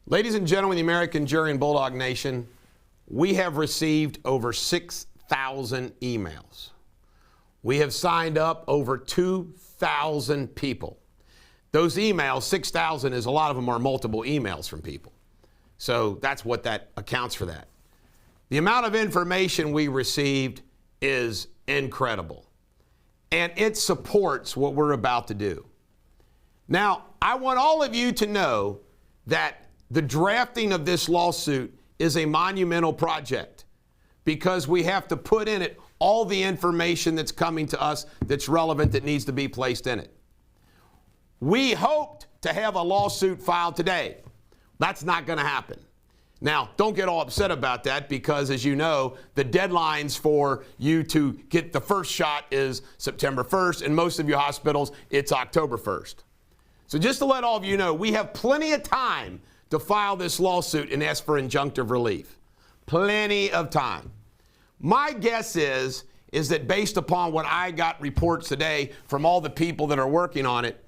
Ladies and gentlemen, the American jury and Bulldog Nation, we have received over 6,000 emails. We have signed up over 2,000 people. Those emails, 6,000, is a lot of them are multiple emails from people. So that's what that accounts for that. The amount of information we received is incredible. And it supports what we're about to do. Now, I want all of you to know that the drafting of this lawsuit is a monumental project because we have to put in it all the information that's coming to us that's relevant that needs to be placed in it. We hoped to have a lawsuit filed today. That's not going to happen. Now, don't get all upset about that because, as you know, the deadlines for you to get the first shot is September 1st. In most of your hospitals, it's October 1st. So just to let all of you know, we have plenty of time to file this lawsuit and ask for injunctive relief. Plenty of time. My guess is that based upon what I got reports today from all the people that are working on it,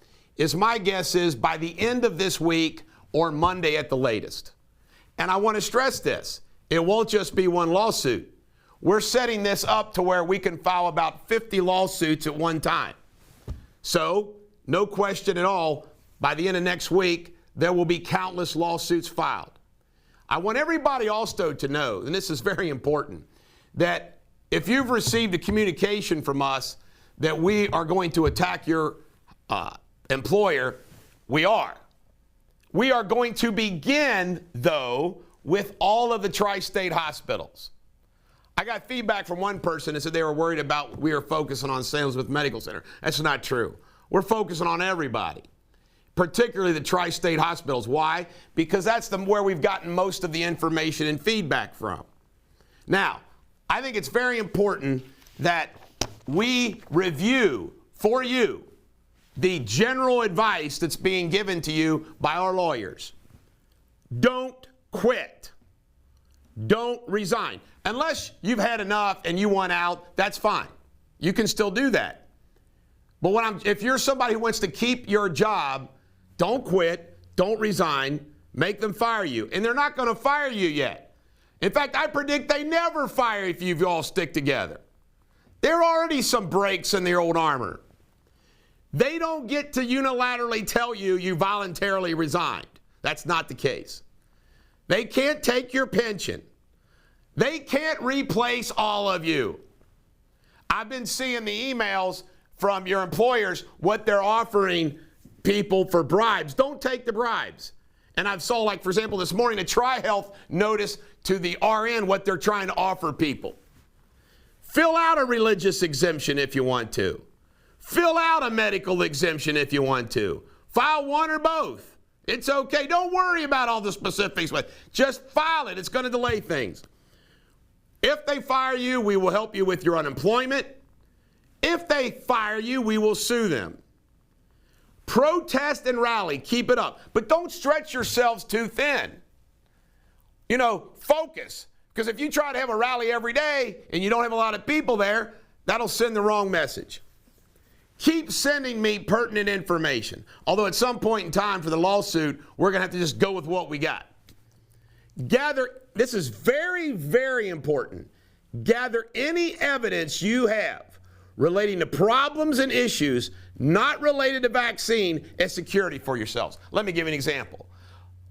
my guess is by the end of this week or Monday at the latest. And I want to stress this. It won't just be one lawsuit. We're setting this up to where we can file about 50 lawsuits at one time. So, no question at all, by the end of next week, there will be countless lawsuits filed. I want everybody also to know, and this is very important, that if you've received a communication from us that we are going to attack your employer, we are. We are going to begin, though, with all of the tri-state hospitals. I got feedback from one person that said they were worried about we are focusing on St. Elizabeth Medical Center. That's not true. We're focusing on everybody, particularly the tri-state hospitals. Why? Because that's where we've gotten most of the information and feedback from. Now, I think it's very important that we review for you the general advice that's being given to you by our lawyers. Don't quit. Don't resign. Unless you've had enough and you want out, that's fine. You can still do that. But if you're somebody who wants to keep your job, don't quit, don't resign, make them fire you. And they're not going to fire you yet. In fact, I predict they never fire if you all stick together. There are already some breaks in the old armor. They don't get to unilaterally tell you voluntarily resigned. That's not the case. They can't take your pension. They can't replace all of you. I've been seeing the emails from your employers, what they're offering people for bribes. Don't take the bribes. And I've saw, like, for example, this morning, a TriHealth notice to the RN what they're trying to offer people. Fill out a religious exemption if you want to. Fill out a medical exemption if you want to. File one or both. It's okay. Don't worry about all the specifics. Just file it. It's going to delay things. If they fire you, we will help you with your unemployment. If they fire you, we will sue them. Protest and rally. Keep it up. But don't stretch yourselves too thin. You know, focus. Because if you try to have a rally every day and you don't have a lot of people there, that'll send the wrong message. Keep sending me pertinent information. Although at some point in time for the lawsuit, we're going to have to just go with what we got. This is very, very important. Gather any evidence you have relating to problems and issues not related to vaccine as security for yourselves. Let me give you an example.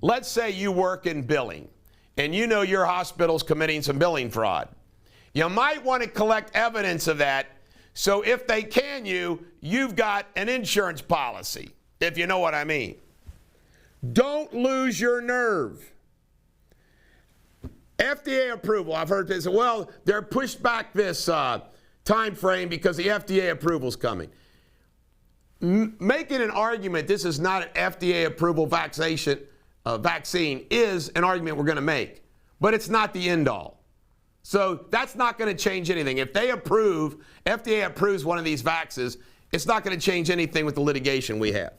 Let's say you work in billing and you know your hospital's committing some billing fraud. You might want to collect evidence of that so if they can you've got an insurance policy, if you know what I mean. Don't lose your nerve. FDA approval, I've heard this, well, they're pushed back this time frame because the FDA approval is coming. Making an argument this is not an FDA approval vaccine is an argument we're going to make, but it's not the end all. So that's not going to change anything. If they FDA approves one of these vaxes, it's not going to change anything with the litigation we have.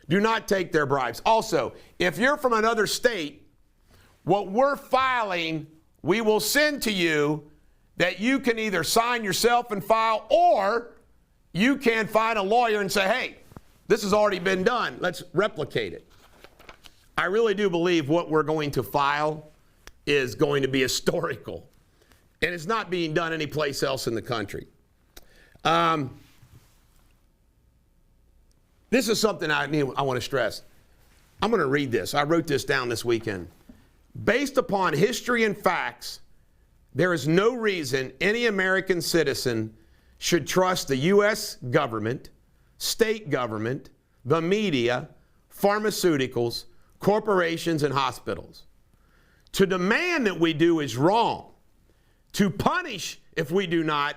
Do not take their bribes. Also, if you're from another state, what we're filing, we will send to you that you can either sign yourself and file, or you can find a lawyer and say, hey, this has already been done. Let's replicate it. I really do believe what we're going to file is going to be historical. And it's not being done anyplace else in the country. This is something I want to stress. I'm going to read this. I wrote this down this weekend. Based upon history and facts, there is no reason any American citizen should trust the U.S. government, state government, the media, pharmaceuticals, corporations, and hospitals. To demand that we do is wrong. To punish if we do not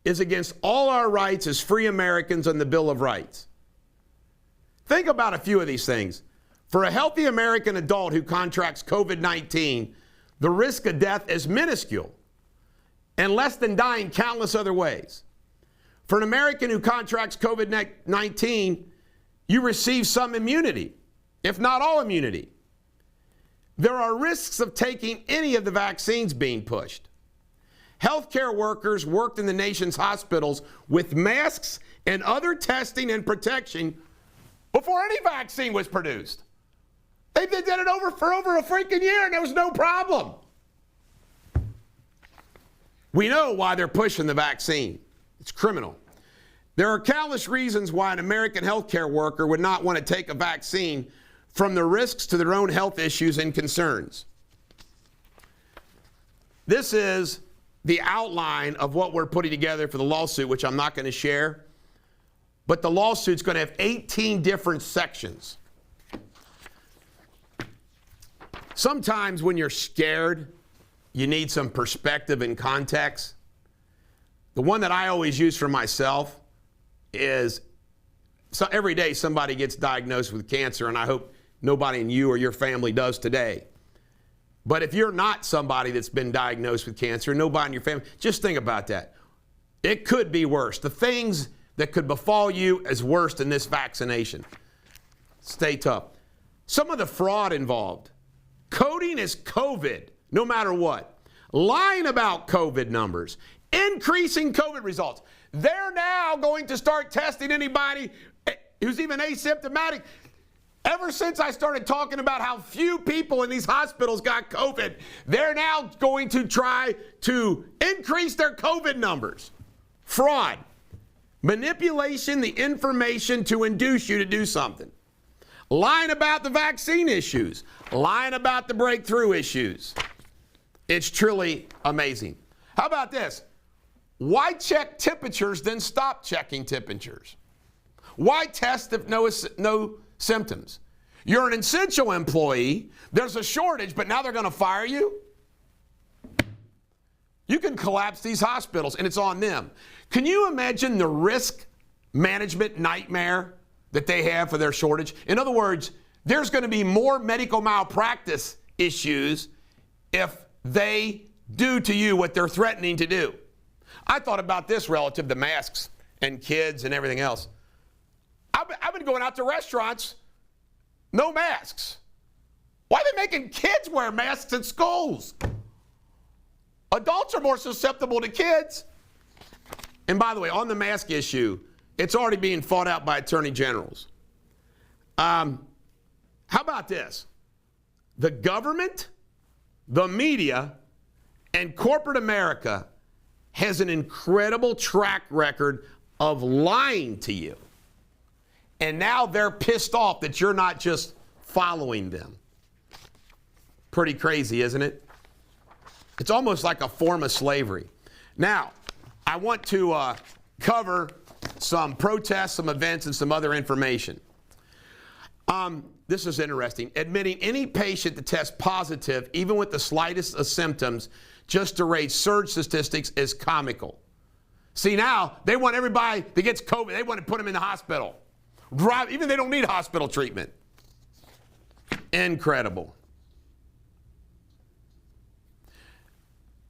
is against all our rights as free Americans and the Bill of Rights. Think about a few of these things. For a healthy American adult who contracts COVID-19, the risk of death is minuscule and less than dying countless other ways. For an American who contracts COVID-19, you receive some immunity, if not all immunity. There are risks of taking any of the vaccines being pushed. Healthcare workers worked in the nation's hospitals with masks and other testing and protection before any vaccine was produced. They did it for over a freaking year and there was no problem. We know why they're pushing the vaccine. It's criminal. There are countless reasons why an American healthcare worker would not want to take a vaccine, from the risks to their own health issues and concerns. This is the outline of what we're putting together for the lawsuit, which I'm not going to share. But the lawsuit's going to have 18 different sections. Sometimes when you're scared, you need some perspective and context. The one that I always use for myself is, so every day somebody gets diagnosed with cancer, and I hope nobody in you or your family does today. But if you're not somebody that's been diagnosed with cancer, nobody in your family, just think about that. It could be worse. The things that could befall you is worse than this vaccination. Stay tough. Some of the fraud involved. Coding as COVID, no matter what. Lying about COVID numbers. Increasing COVID results. They're now going to start testing anybody who's even asymptomatic. Ever since I started talking about how few people in these hospitals got COVID, they're now going to try to increase their COVID numbers. Fraud. Manipulation, the information to induce you to do something. Lying about the vaccine issues. Lying about the breakthrough issues. It's truly amazing. How about this? Why check temperatures, then stop checking temperatures? Why test if no symptoms? You're an essential employee. There's a shortage, but now they're going to fire you? You can collapse these hospitals, and it's on them. Can you imagine the risk management nightmare that they have for their shortage? In other words, there's going to be more medical malpractice issues if they do to you what they're threatening to do. I thought about this relative to masks and kids and everything else. I've been going out to restaurants, no masks. Why are they making kids wear masks in schools? Adults are more susceptible to kids. And by the way, on the mask issue, it's already being fought out by attorney generals. How about this? The government, the media, and corporate America has an incredible track record of lying to you. And now they're pissed off that you're not just following them. Pretty crazy, isn't it? It's almost like a form of slavery. Now, I want to cover some protests, some events, and some other information. This is interesting. Admitting any patient to test positive, even with the slightest of symptoms, just to raise surge statistics is comical. See, now they want everybody that gets COVID, they want to put them in the hospital. Even they don't need hospital treatment. Incredible.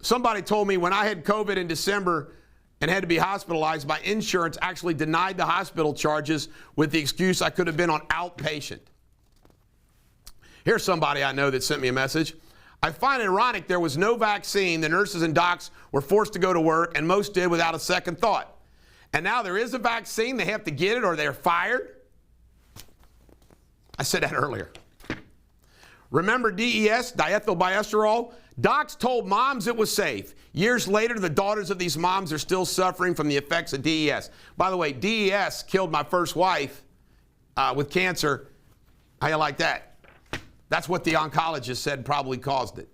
Somebody told me when I had COVID in December and had to be hospitalized, my insurance actually denied the hospital charges with the excuse I could have been on outpatient. Here's somebody I know that sent me a message. I find it ironic there was no vaccine. The nurses and docs were forced to go to work, and most did without a second thought. And now there is a vaccine. They have to get it or they're fired. I said that earlier. Remember DES, diethylbiesterol? Docs told moms it was safe. Years later, the daughters of these moms are still suffering from the effects of DES. By the way, DES killed my first wife with cancer. How you like that? That's what the oncologist said probably caused it.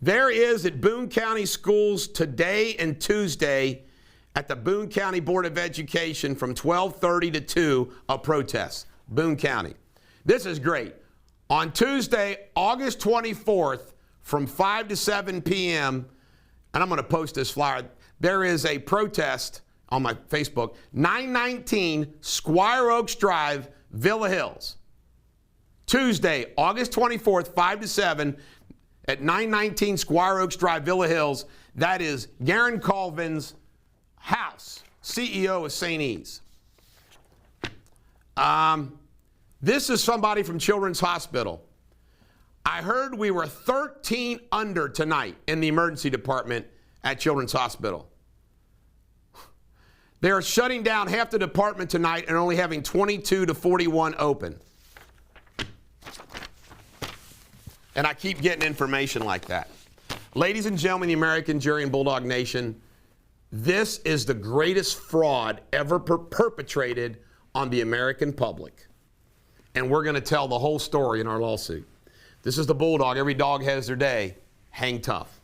There is at Boone County schools today and Tuesday at the Boone County Board of Education from 12:30 to 2 a protest. Boone County. This is great. On Tuesday, August 24th from 5 to 7 p.m., and I'm going to post this flyer, there is a protest on my Facebook, 919 Squire Oaks Drive, Villa Hills. Tuesday, August 24th, 5 to 7 at 919 Squire Oaks Drive, Villa Hills. That is Garen Colvin's house, CEO of St. E's. This is somebody from Children's Hospital. I heard we were 13 under tonight in the emergency department at Children's Hospital. They are shutting down half the department tonight and only having 22 to 41 open. And I keep getting information like that. Ladies and gentlemen, the American Jury and Bulldog Nation, this is the greatest fraud ever perpetrated on the American public. And we're going to tell the whole story in our lawsuit. This is the Bulldog. Every dog has their day. Hang tough.